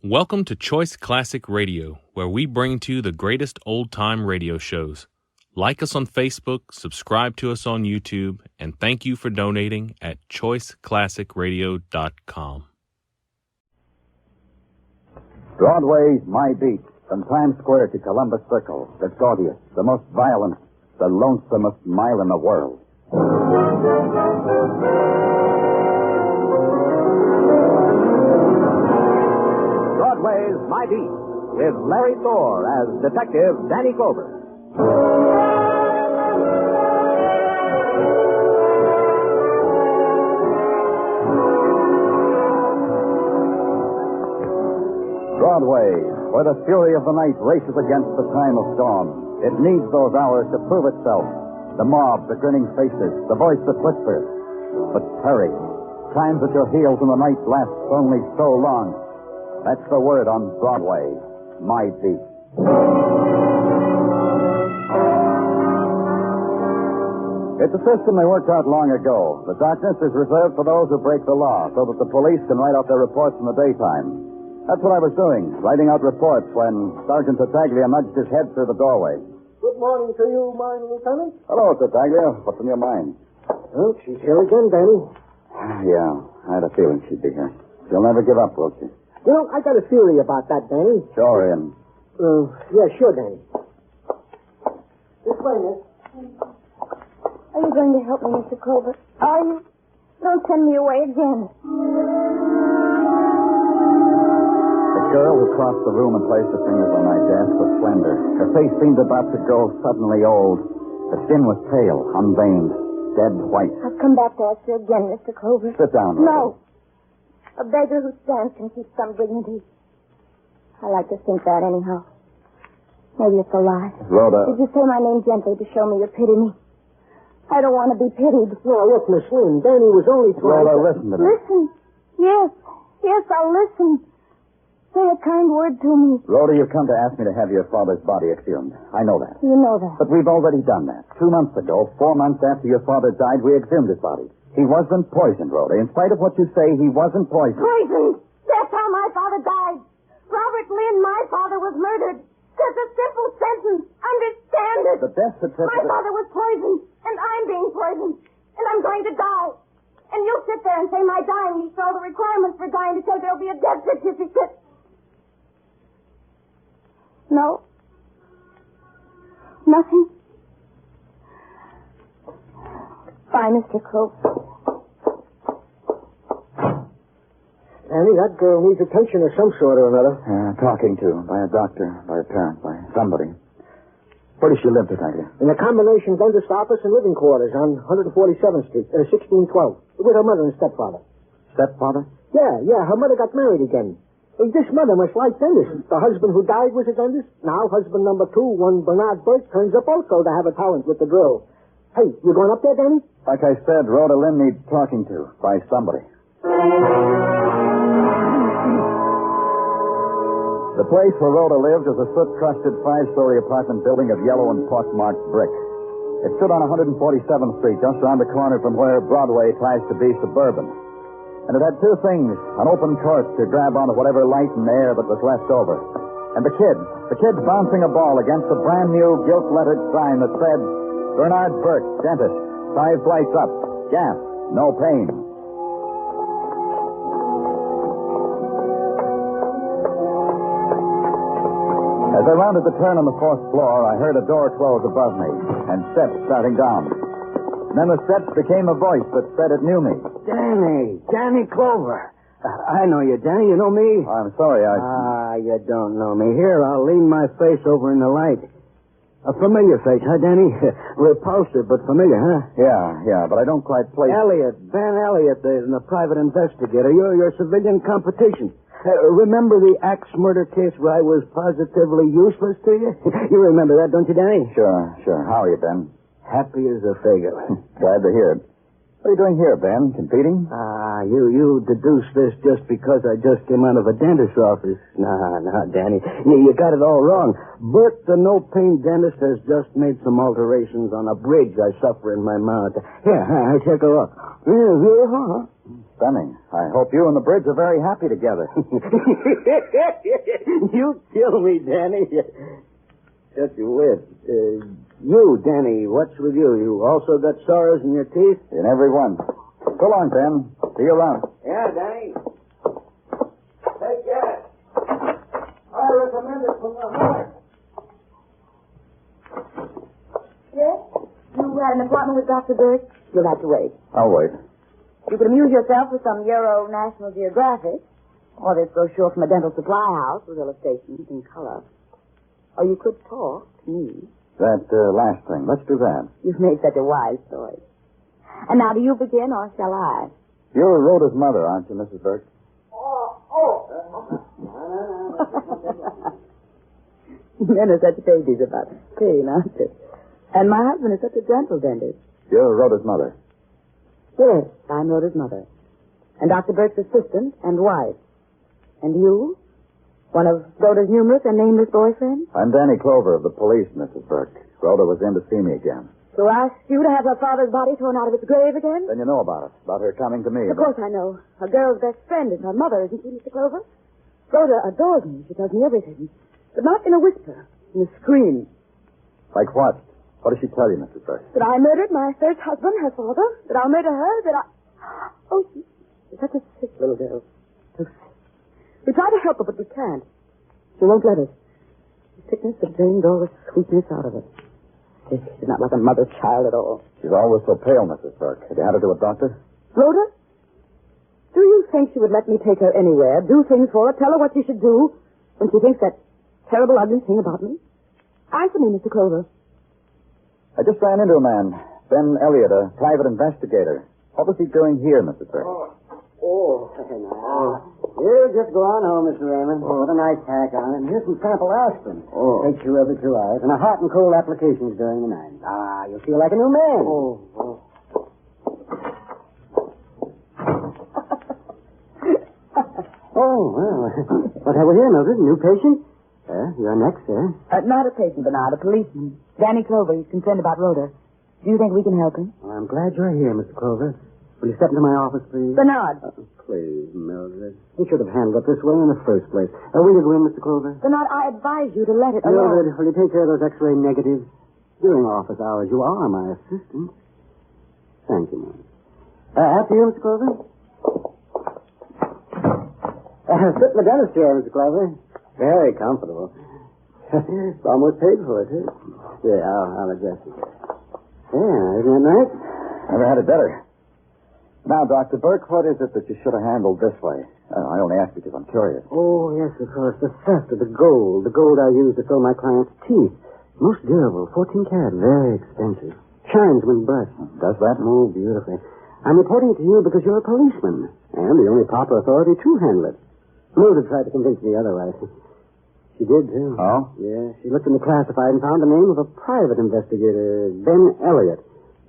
Welcome to Choice Classic Radio, where we bring to you the greatest old-time radio shows. Like us on Facebook, subscribe to us on YouTube, and thank you for donating at choiceclassicradio.com. Broadway's My Beat, from Times Square to Columbus Circle, the gaudiest, the most violent, the lonesomest mile in the world. Broadway's My Beat, with Larry Thor as Detective Danny Clover. Broadway, where the fury of the night races against the time of dawn. It needs those hours to prove itself. The mob, the grinning faces, the voice that whispers. But hurry. Time at your heels in the night lasts only so long. That's the word on Broadway. My Beat. It's a system they worked out long ago. The darkness is reserved for those who break the law, so that the police can write out their reports in the daytime. That's what I was doing, writing out reports when Sergeant Tartaglia nudged his head through the doorway. Good morning to you, mine lieutenant. Hello, Tartaglia. What's on your mind? Oh, she's here again, Danny. Yeah, I had a feeling she'd be here. She'll never give up, will she? You know, I got a theory about that, Danny. Sure, Ian. Yeah, sure, Danny. This way, miss. Are you going to help me, Mr. Clover? Are you? Don't send me away again. The girl who crossed the room and placed her fingers on my desk was slender. Her face seemed about to grow suddenly old. The skin was pale, unveined, dead white. I've come back to ask you again, Mr. Clover. Sit down, Rhoda. No. A beggar who stands can keep some dignity. I like to think that anyhow. Maybe it's a lie. Rhoda. Did you say my name gently to show me you pity me? I don't want to be pitied. Well, look, Miss Lynn, Danny was only trying Rhoda, to... listen to me. Listen. Yes. Yes, I'll listen. Say a kind word to me. Rhoda, you've come to ask me to have your father's body exhumed. I know that. You know that. But we've already done that. 2 months ago, 4 months after your father died, we exhumed his body. He wasn't poisoned, Rhoda. In spite of what you say, he wasn't poisoned. Poisoned! That's how my father died. Robert Lynn, my father, was murdered. Just a simple sentence. Understand it. The death certificate... My father was poisoned, and I'm being poisoned, and I'm going to die. And you sit there and say my dying meets all the requirements for dying because there'll be a death certificate. No. Nothing. Bye, Mr. Clover. Danny, that girl needs attention of some sort or another. Talking to, by a doctor, by a parent, by somebody. Where does she live, Tartaglia? In a combination dentist office and living quarters on 147th Street, 1612, with her mother and stepfather. Stepfather? Yeah, her mother got married again. Hey, this mother must like dentists. The husband who died was a dentist. Now husband number 2, one Bernard Burke, turns up also to have a talent with the drill. Hey, you going up there, Danny? Like I said, Rhoda Lynn needs talking to, by somebody. The place where Rhoda lived was a soot-crusted 5-story apartment building of yellow and pockmarked brick. It stood on 147th Street, just around the corner from where Broadway tries to be suburban. And it had 2 things, an open court to grab onto whatever light and air that was left over. And the kids bouncing a ball against a brand-new gilt-lettered sign that said, Bernard Burke, dentist, 5 flights up, gas, no pain. As I rounded the turn on the 4th floor, I heard a door close above me and steps starting down. And then the steps became a voice that said it knew me. Danny Clover. I know you, Danny. You know me? I'm sorry, you don't know me. Here, I'll lean my face over in the light. A familiar face, huh, Danny? Repulsive, but familiar, huh? Yeah, but I don't quite place... Elliot, Ben Elliot, the private investigator. Your civilian competition. Remember the axe murder case where I was positively useless to you? You remember that, don't you, Danny? Sure. How are you, Ben? Happy as a figure. Glad to hear it. What are you doing here, Ben? Competing? You deduced this just because I just came out of a dentist's office. Nah, Danny. You got it all wrong. Bert, the no-pain dentist, has just made some alterations on a bridge I suffer in my mouth. Here, take a look. Stunning. I hope you and the bridge are very happy together. You kill me, Danny. Just you wit. You, Danny, what's with you? You also got sorrows in your teeth? In every one. So long, Ben. See you around. Yeah, Danny. Take care. I recommend it from the heart. Yes? You had an appointment with Dr. Burke? You'll have to wait. I'll wait. You could amuse yourself with some Euro National Geographic, or this brochure from a dental supply house with illustrations in color. Or you could talk to me. That last thing. Let's do that. You've made such a wise choice. And now, do you begin, or shall I? You're Rhoda's mother, aren't you, Mrs. Burke? Men are such babies about pain, aren't they? And my husband is such a gentle dentist. You're Rhoda's mother. Yes, I'm Rhoda's mother. And Dr. Burke's assistant and wife. And you? One of Rhoda's numerous and nameless boyfriends? I'm Danny Clover of the police, Mrs. Burke. Rhoda was in to see me again. To ask you to have her father's body thrown out of its grave again? Then you know about it. About her coming to me. Of course I know. A girl's best friend is her mother, isn't she, Mr. Clover? Rhoda adores me. She tells me everything. But not in a whisper. In a scream. Like what? What did she tell you, Mrs. Burke? That I murdered my first husband, her father. That I'll murder her. That I... Oh, she's such a sick little girl. So sick. We try to help her, but we can't. She won't let us. The sickness has drained all the sweetness out of her. She's not like a mother's child at all. She's always so pale, Mrs. Burke. Have you had her to a doctor? Rhoda? Do you think she would let me take her anywhere, do things for her, tell her what she should do, when she thinks that terrible, ugly thing about me? Answer me, Mr. Clover. I just ran into a man, Ben Elliot, a private investigator. What was he doing here, Mrs. Burke? You just go on home, Mr. Raymond. Put a nice tack on it. And here's some sample aspirin. Takes you every 2 hours. And a hot and cold applications during the night. You'll feel like a new man. Well. What have we here, Mildred? New patient? You're next, sir. Not a patient, Bernard, a policeman. Danny Clover. He's concerned about Rhoda. Do you think we can help him? Well, I'm glad you're here, Mr. Clover. Will you step into my office, please? Bernard. Please, Mildred. You should have handled it this way in the first place. Will you go in, Mr. Clover? Bernard, I advise you to let it alone. Mildred, will you take care of those X-ray negatives? During office hours, you are my assistant. Thank you, Mildred. After you, Mr. Clover. Sit in the dentist chair, Mr. Clover. Very comfortable. It's almost paid for, too. Yeah, I'll adjust it. Yeah, isn't it nice? Never had it better. Now, Dr. Burke, what is it that you should have handled this way? I only ask because I'm curious. Oh, yes, of course. The theft of the gold. The gold I used to fill my client's teeth. Most durable. 14 karat. Very expensive. Shines when brushed. Does that? Oh, beautifully. I'm reporting it to you because you're a policeman. And the only proper authority to handle it. Mildred tried to convince me otherwise. She did, too. Oh? Yeah. She looked in the classified and found the name of a private investigator, Ben Elliot.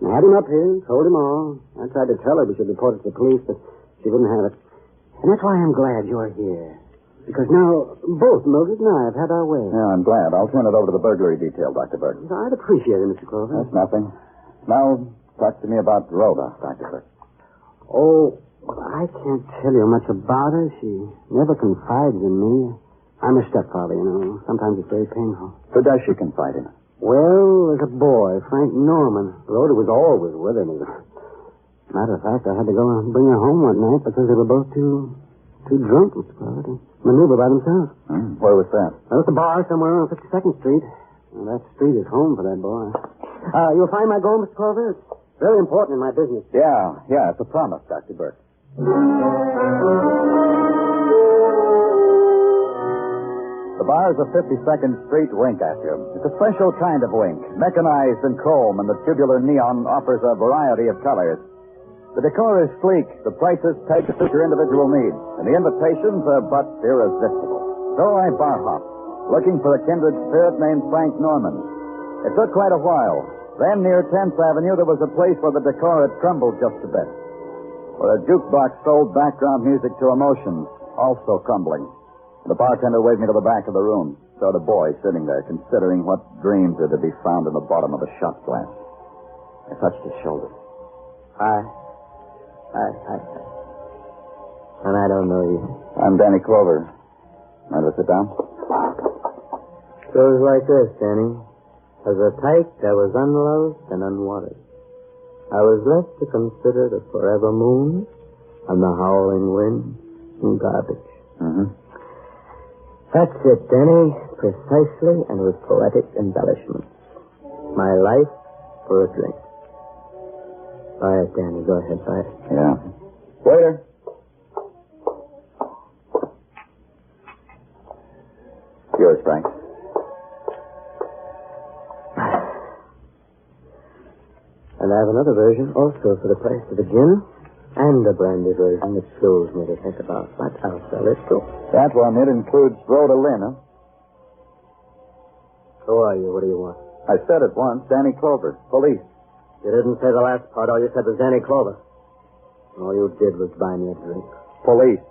I had him up here, told him all. I tried to tell her we should report it to the police, but she wouldn't have it. And that's why I'm glad you're here. Because now, both Mildred and I have had our way. Yeah, I'm glad. I'll turn it over to the burglary detail, Dr. Burke. I'd appreciate it, Mr. Clover. That's nothing. Now, talk to me about Rhoda, Dr. Burke. Oh, I can't tell you much about her. She never confides in me. I'm her stepfather, you know. Sometimes it's very painful. Who does she confide in? Well, as a boy, Frank Norman. Rhoda was always with him. Matter of fact, I had to go and bring her home one night because they were both too drunk, Mr. Clover, to maneuver by themselves. Where was that? Well, at the bar somewhere on 52nd Street. Well, that street is home for that boy. You'll find my goal, Mr. Clover. It's very important in my business. Yeah, it's a promise, Dr. Burke. The bars of 52nd Street wink at you. It's a special kind of wink, mechanized in chrome, and the tubular neon offers a variety of colors. The decor is sleek, the prices pegged to suit your individual needs, and the invitations are but irresistible. So I bar hopped, looking for a kindred spirit named Frank Norman. It took quite a while. Then, near 10th Avenue, there was a place where the decor had crumbled just a bit, where a jukebox sold background music to emotions, also crumbling. The bartender waved me to the back of the room. Showed a boy sitting there, considering what dreams are to be found in the bottom of a shot glass. I touched his shoulder. Hi. And I don't know you. I'm Danny Clover. Mind to sit down? Goes like this, Danny. As a tyke, I was unloved and unwanted. I was left to consider the forever moon and the howling wind and garbage. Mm-hmm. That's it, Danny. Precisely and with poetic embellishments. My life for a drink. Buy it, Danny. Go ahead, buy it. Yeah. Waiter. Yours, Frank. And I have another version also for the price of the gin. And a brandy version that kills me to think about. But I'll sell it too. That one, it includes Rhoda Lynn, huh? Who are you? What do you want? I said it once, Danny Clover, police. You didn't say the last part. All you said was Danny Clover. All you did was buy me a drink. Police.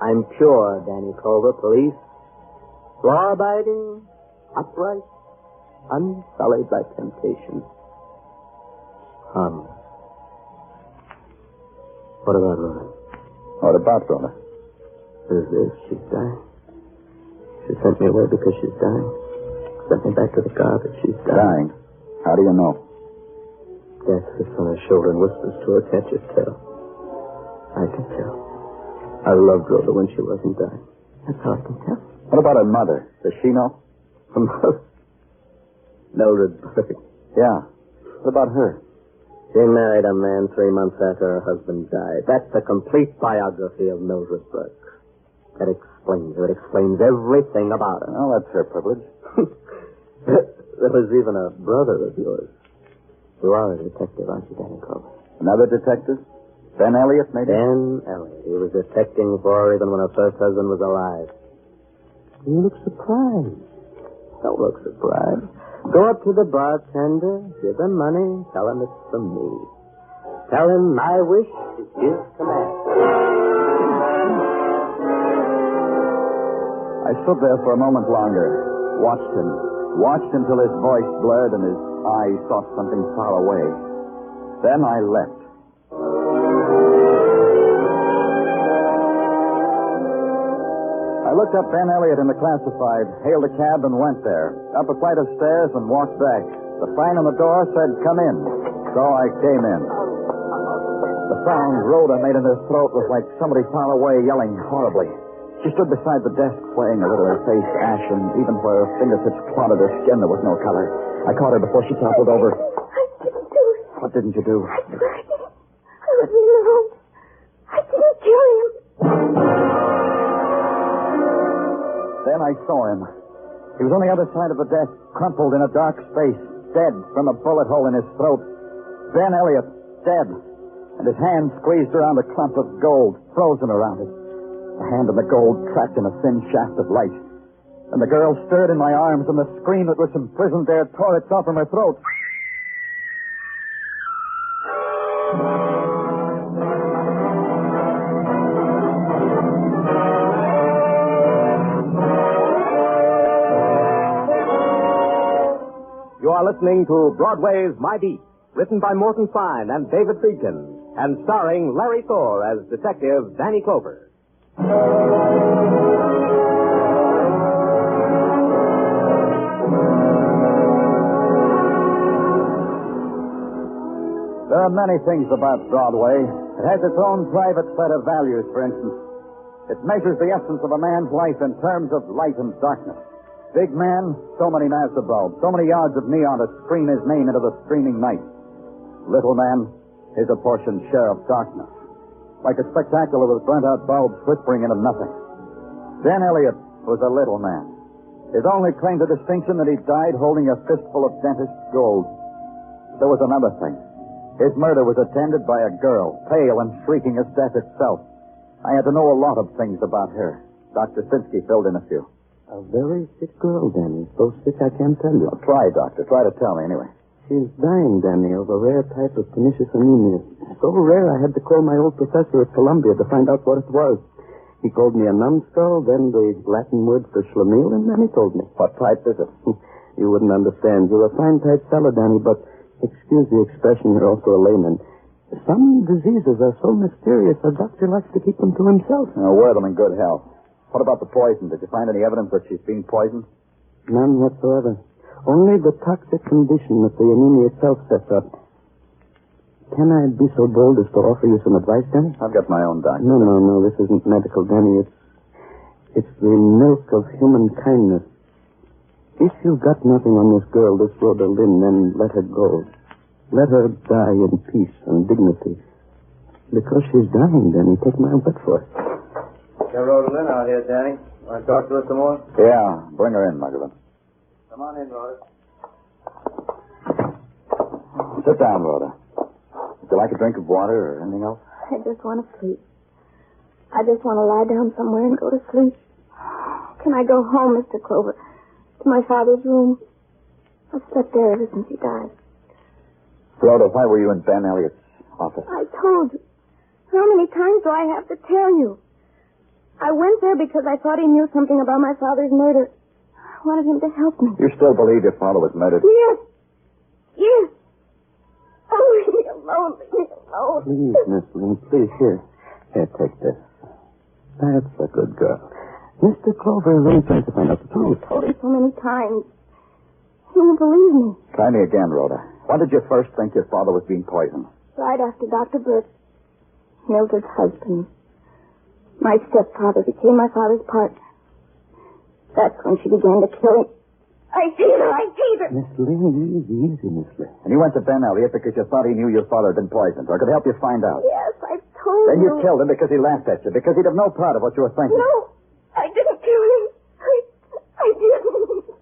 I'm pure Danny Clover, police. Law-abiding, upright, unsullied by temptation. Harmless. What about Rhoda? What about Rhoda? Who's this? She's dying. She sent me away because she's dying. Sent me back to the car, but she's dying. How do you know? Death sits on her shoulder and whispers to her, can't you tell? I can tell. I loved Rhoda when she wasn't dying. That's how I can tell. What about her mother? Does she know? Her mother? Mildred Burke. Yeah. What about her? She married a man 3 months after her husband died. That's the complete biography of Mildred Burke. That explains her. It explains everything about her. Well, that's her privilege. There was even a brother of yours. You are a detective, aren't you, Danny Clover? Another detective? Ben Elliot, maybe? Ben Elliot. He was detecting for her even when her first husband was alive. You look surprised. Don't look surprised. Go up to the bartender, give him money, tell him it's from me. Tell him my wish is his command. I stood there for a moment longer, watched until his voice blurred and his eyes sought something far away. Then I left. I looked up Ben Elliot in the classified, hailed a cab, and went there. Up a flight of stairs and walked back. The sign on the door said, "Come in." So I came in. The sound Rhoda made in her throat was like somebody far away yelling horribly. She stood beside the desk, swaying a little, her face ashen. Even where her fingertips clotted her skin, there was no color. I caught her before she toppled over. I didn't do it. What didn't you do? I swear I didn't. I was in the room. I didn't kill him. Then I saw him. He was on the other side of the desk, crumpled in a dark space, dead from a bullet hole in his throat. Ben Elliot, dead. And his hand squeezed around a clump of gold, frozen around it. The hand and the gold trapped in a thin shaft of light. And the girl stirred in my arms, and the scream that was imprisoned there tore itself from her throat. You are listening to Broadway's My Beat, written by Morton Fine and David Friedkin, and starring Larry Thor as Detective Danny Clover. There are many things about Broadway. It has its own private set of values, for instance. It measures the essence of a man's life in terms of light and darkness. Big man, so many Mazda bulbs, so many yards of neon to screen his name into the streaming night. Little man, his apportioned share of darkness. Like a spectacular with burnt-out bulbs whispering into nothing. Ben Elliot was a little man. His only claim to distinction that he died holding a fistful of dentist's gold. There was another thing. His murder was attended by a girl, pale and shrieking as death itself. I had to know a lot of things about her. Dr. Sinsky filled in a few. A very sick girl, Danny. So sick I can't tell you. Well, try, Doctor. Try to tell me, anyway. She's dying, Danny, of a rare type of pernicious anemia. So rare I had to call my old professor at Columbia to find out what it was. He called me a numbskull, then the Latin word for schlemiel, and then he told me. What type is it? You wouldn't understand. You're a fine type fellow, Danny, but excuse the expression, you're also a layman. Some diseases are so mysterious, a doctor likes to keep them to himself. Wear them in good health. What about the poison? Did you find any evidence that she's been poisoned? None whatsoever. Only the toxic condition that the anemia itself sets up. Can I be so bold as to offer you some advice, Danny? I've got my own doctor. No. This isn't medical, Danny. It's the milk of human kindness. If you've got nothing on this girl, this Rhoda Lynn, then let her go. Let her die in peace and dignity. Because she's dying, Danny. Take my word for it. Got Rhoda Lynn out here, Danny. Want to talk to us some more? Yeah, bring her in, Magdalene. Come on in, Rhoda. Sit down, Rhoda. Would you like a drink of water or anything else? I just want to sleep. I just want to lie down somewhere and go to sleep. Can I go home, Mr. Clover? To my father's room? I've slept there ever since he died. Rhoda, why were you in Ben Elliott's office? I told you. How many times do I have to tell you? I went there because I thought he knew something about my father's murder. I wanted him to help me. You still believe your father was murdered? Yes. Yes. Oh, leave me alone. Leave me alone. Please, Miss Lynn, please, here, take this. That's a good girl. Mr. Clover is only trying to find out the truth. I told him so many times. He won't believe me. Try me again, Rhoda. When did you first think your father was being poisoned? Right after Dr. Burke, Mildred's husband. My stepfather became my father's partner. That's when she began to kill him. I hate her. I hate her. Miss Lynn, easy, Miss Lynn. And you went to Ben Elliott because you thought he knew your father had been poisoned, or could help you find out. Yes, I told Then you. you killed him because he laughed at you, because he'd have no part of what you were thinking. No, I didn't kill him. I didn't.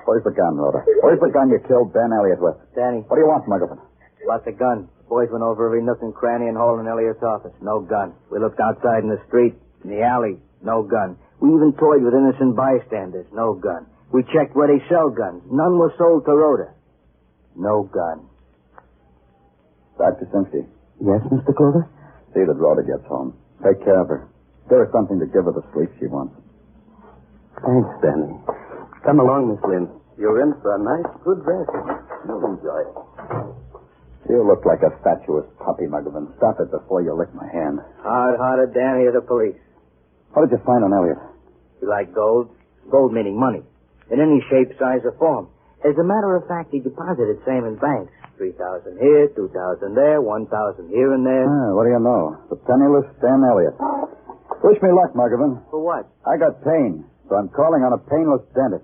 Where's the gun, Rhoda? Where's the gun you killed Ben Elliott with? Danny, What do you want, Muggerman? about the gun. The boys went over every nook and cranny and hole in Elliot's office. No gun. We looked outside in the street, in the alley. No gun. We even toyed with innocent bystanders. No gun. We checked where they sell guns. None were sold to Rhoda. No gun. Dr. Simpson, Yes, Mr. Clover? see that Rhoda gets home. Take care of her. Give her something to give her the sleep she wants. Thanks, Danny. Come along, Miss Lynn. You're in for a nice, good rest. You'll enjoy it. You look like a fatuous puppy, Muggerman. Stop it before you lick my hand. Hard-hearted Danny of the police. What did you find on Elliott? You like gold? Gold meaning money. In any shape, size, or form. As a matter of fact, he deposited same in banks. 3,000 here, 2,000 there, 1,000 here and there. What do you know? The penniless Dan Elliott. Wish me luck, Muggerman. For what? I got pain, so I'm calling on a painless dentist.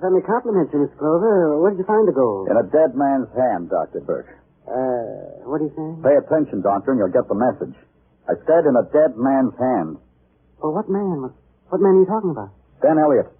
Let me compliment you, Miss Clover. Where did you find the gold? In a dead man's hand, Dr. Burke. What are you saying? Pay attention, Doctor, and you'll get the message. I said in a dead man's hand. Well, what man? What man are you talking about? Dan Elliott.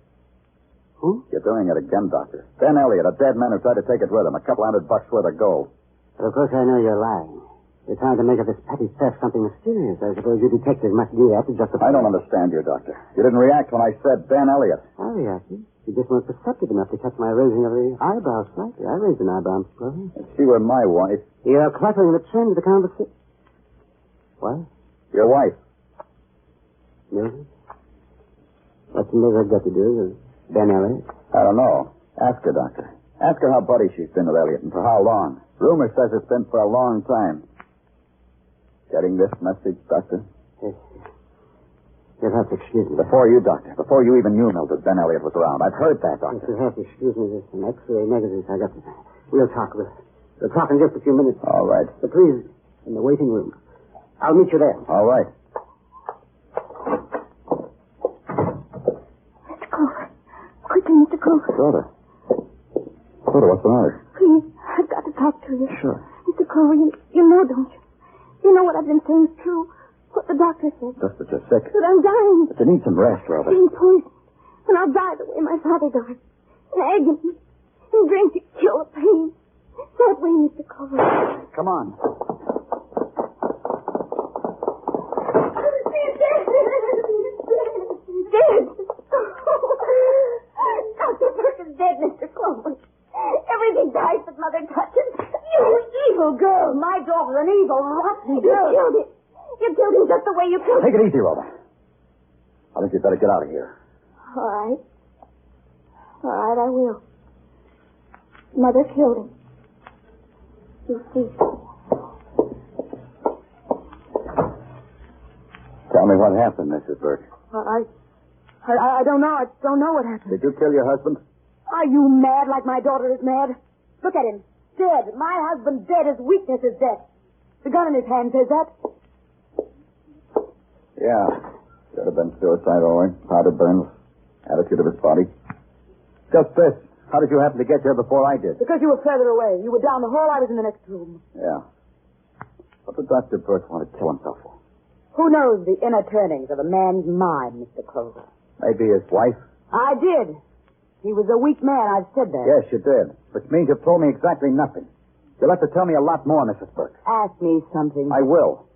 Who? You're doing it again, Doctor. Dan Elliott, a dead man who tried to take it with him. $200 worth of gold. But of course I know you're lying. You're trying to make of this petty theft something mysterious. I suppose you detectives must do that to justify... I don't understand you, Doctor. You didn't react when I said Dan Elliott. I reacted. You just weren't perceptive enough to catch my raising of the eyebrows slightly. I raised an eyebrow, Miss Clover. If she were my wife... You're cluttering the trend of the conversation. What? Your wife. Mildred? What's Mildred got to do with Ben Elliott? I don't know. Ask her, Doctor. Ask her how buddy she's been with Elliott and for how long. Rumor says it's been for a long time. Getting this message, Doctor? Yes. You'll have to excuse me. Before you, Doctor. Before you even knew Mildred, Ben Elliott was around. I've heard that, Doctor. You'll have to excuse me. There's some X-ray negatives I got to... We'll talk. We'll talk in just a few minutes. All right. But please, in the waiting room. I'll meet you there. All right. Mr. Clover. Quickly, Mr. Clover. Rhoda. Rhoda, what's the matter? Please, I've got to talk to you. Sure. Mr. Clover, you know, don't you? You know what I've been saying is true. What the doctor said. Just that you're sick. That I'm dying. But you need some rest, Rhoda. Being poisoned. And I'll die the way my father died. In agony. In drink to kill the pain. That way, Mr. Clover. Come on. He's dead. He's dead. Dr. Burke is dead, Mr. Clover. Everything dies but Mother touches. You evil girl. My daughter's an evil, rotten girl. You killed him. You killed him just the way you killed him. Take it easy, Rhoda. I think you'd better get out of here. All right. All right, I will. Mother killed him. You see. Tell me what happened, Mrs. Burke. I don't know. I don't know what happened. Did you kill your husband? Are you mad like my daughter is mad? Look at him. Dead. My husband dead. His weakness is death. The gun in his hand says that. Yeah. Should have been suicide, all right. Powder burns. Attitude of his body. Just this. How did you happen to get here before I did? Because you were further away. You were down the hall. I was in the next room. Yeah. What did Dr. Burke want to kill himself for? Who knows the inner turnings of a man's mind, Mr. Clover? Maybe his wife? I did. He was a weak man. I've said that. Yes, you did. Which means you've told me exactly nothing. You'll have to tell me a lot more, Mrs. Burke. Ask me something. I will.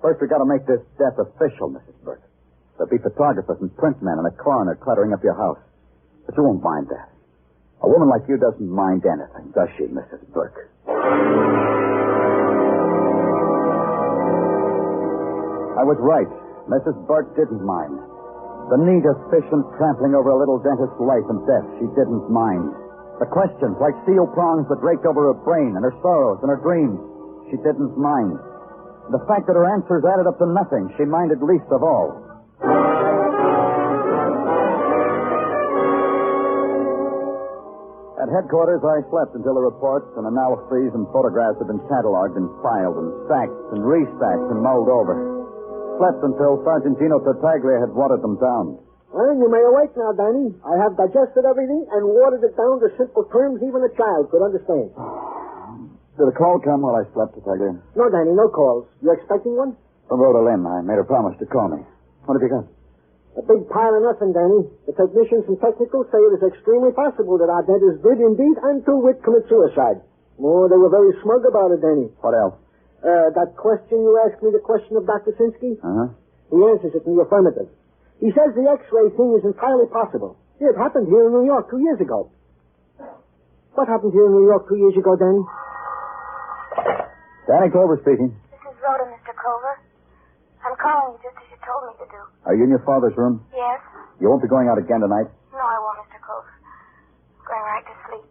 First, we've got to make this death official, Mrs. Burke. There'll be photographers and print men and a coroner cluttering up your house. But you won't mind that. A woman like you doesn't mind anything, does she, Mrs. Burke? I was right. Mrs. Burke didn't mind. The neat, efficient trampling over a little dentist's life and death, she didn't mind. The questions, like steel prongs that raked over her brain and her sorrows and her dreams, she didn't mind. The fact that her answers added up to nothing, she minded least of all. At headquarters, I slept until the reports and analyses and photographs had been cataloged and filed and stacked and restacked and mulled over. Slept until Sergeant Gino Tartaglia had watered them down. Well, you may awake now, Danny. I have digested everything and watered it down to simple terms even a child could understand. Did a call come while I slept, Tartaglia? No, Danny, no calls. You expecting one? From Rhoda Lynn. I made her promise to call me. What have you got? A big pile of nothing, Danny. The technicians and technicals say it is extremely possible that our dentist did indeed and to wit commit suicide. Oh, they were very smug about it, Danny. What else? That question you asked me, the question of Dr. Sinsky? Uh-huh. He answers it in the affirmative. He says the X-ray thing is entirely possible. It happened here in New York 2 years ago. What happened here in New York 2 years ago, Danny? Danny Clover speaking. This is Rhoda, Mr. Clover. I'm calling you just as you told me to do. Are you in your father's room? Yes? You won't be going out again tonight? No, I won't, Mr. Clover. I'm going right to sleep.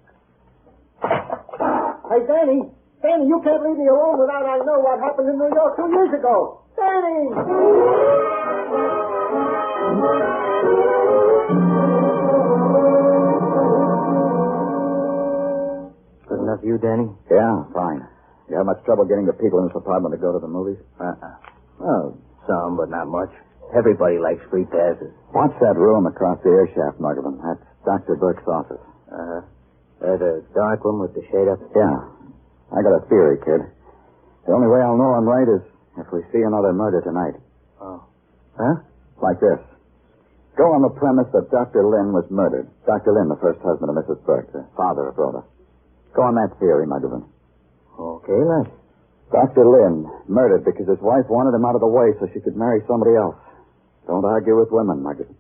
Hey, Danny. Danny, you can't leave me alone without I know what happened in New York 2 years ago. Danny! Good enough for you, Danny? Yeah, fine. You have much trouble getting the people in this apartment to go to the movies? Well, some, but not much. Everybody likes free passes. Watch that room across the air shaft, Muggavan. That's Dr. Burke's office. The dark one with the shade up? Yeah. I got a theory, kid. The only way I'll know I'm right is if we see another murder tonight. Oh. Huh? Like this. Go on the premise that Dr. Lynn was murdered. Dr. Lynn, the first husband of Mrs. Burke, the father of Rhoda. Go on that theory, Muggavan. Okay, let's. Dr. Lynn murdered because his wife wanted him out of the way so she could marry somebody else. Don't argue with women, Muggavan.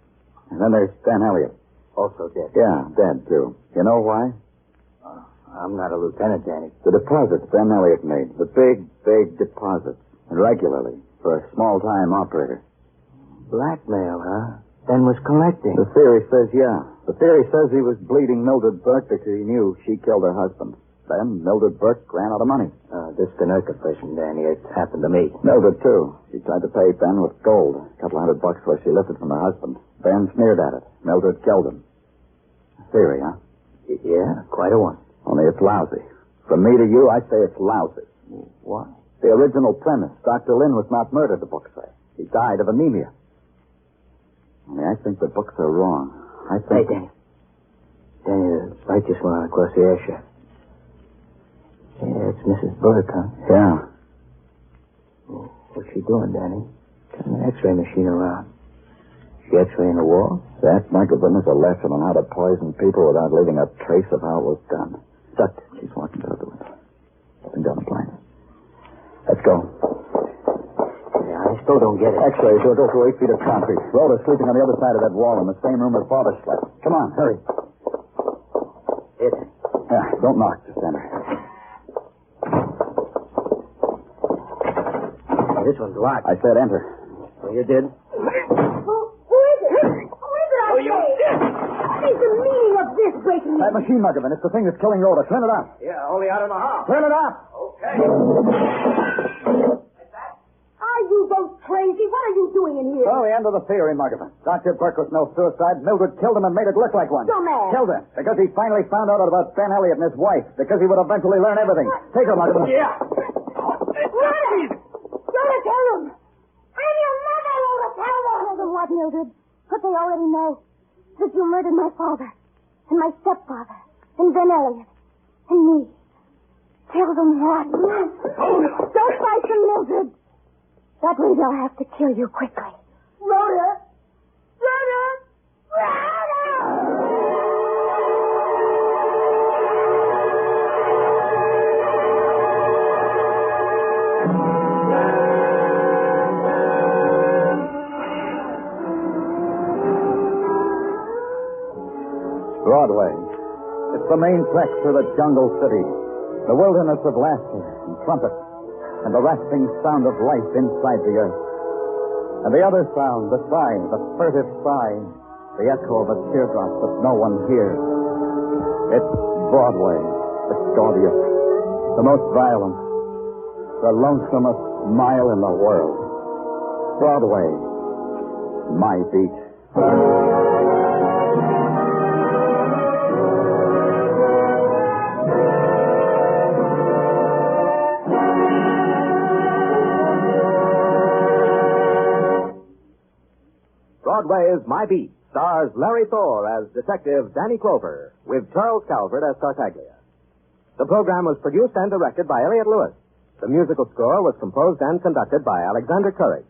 And then there's Dan Elliot. Also dead. Yeah, dead, too. You know why? I'm not a lieutenant, Danny. The deposits Ben Elliot made. The big, big deposits. And regularly. For a small-time operator. Blackmail, huh? Ben was collecting. The theory says, yeah. The theory says he was bleeding Mildred Burke because he knew she killed her husband. Then Mildred Burke ran out of money. This Canucka person, Danny, it happened to me. Mildred, too. She tried to pay Ben with gold. A couple $100 worth she lifted from her husband. Ben sneered at it. Mildred killed him. Theory, huh? Yeah, quite a one. Only it's lousy. From me to you, I say it's lousy. What? The original premise. Dr. Lynn was not murdered, the books say. He died of anemia. Only I think the books are wrong. I think... Hey, Danny. Danny, the light just went on across the air shaft. Yeah, it's Mrs. Burke, huh? Yeah. What's she doing, Danny? Turning an X-ray machine around. She X-raying the wall? That, my goodness, a lesson on how to poison people without leaving a trace of how it was done. Duck. She's walking toward the window. Looking down the blind. Let's go. Yeah, I still don't get it. X-rays will go through 8 feet of concrete. Rhoda's sleeping on the other side of that wall in the same room her father slept. Come on, hurry. It. Yeah, don't knock. Just enter. This one's locked. I said enter. Oh, you did? Who is it? breaking That in. machine, Muggerman. It's the thing that's killing Rhoda. Turn it up. Yeah, only I don't know how. Turn it up. Okay. Are you both crazy? What are you doing in here? Oh, the end of the theory, Muggerman. Dr. Burke was no suicide. Mildred killed him and made it look like one. Dumbass. Killed him because he finally found out about Ben Elliot and his wife. Because he would eventually learn everything. Take her, Muggerman. Yeah. Rhoda! Rhoda, tell them! I'm your mother, Rhoda, tell them! Tell them what, Mildred? What they already know. That you murdered my father, and my stepfather, and Ben Elliot, and me. Tell them what? Don't fight them, Mildred. That way they'll have to kill you quickly. Rhoda! Rhoda! Rhoda! Broadway. It's the main trek through the jungle city. The wilderness of laughter and trumpets and the rasping sound of life inside the earth. And the other sound, the sigh, the furtive sigh, the echo of a teardrop that no one hears. It's Broadway, the gaudiest, the most violent, the lonesomest mile in the world. Broadway, my beat. Broadway's My Beat stars Larry Thor as Detective Danny Clover, with Charles Calvert as Tartaglia. The program was produced and directed by Elliot Lewis. The musical score was composed and conducted by Alexander Courage.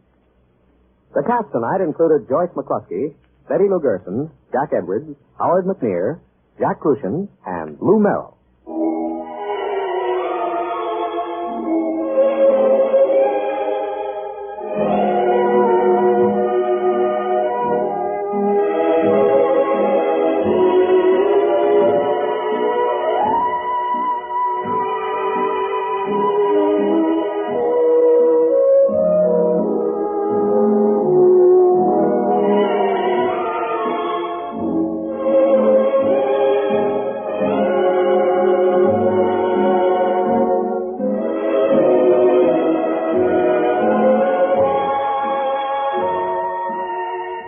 The cast tonight included Joyce McCluskey, Betty Lou Gerson, Jack Edwards, Howard McNear, Jack Crucian, and Lou Merrill.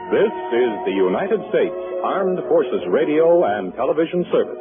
This is the United States Armed Forces Radio and Television Service.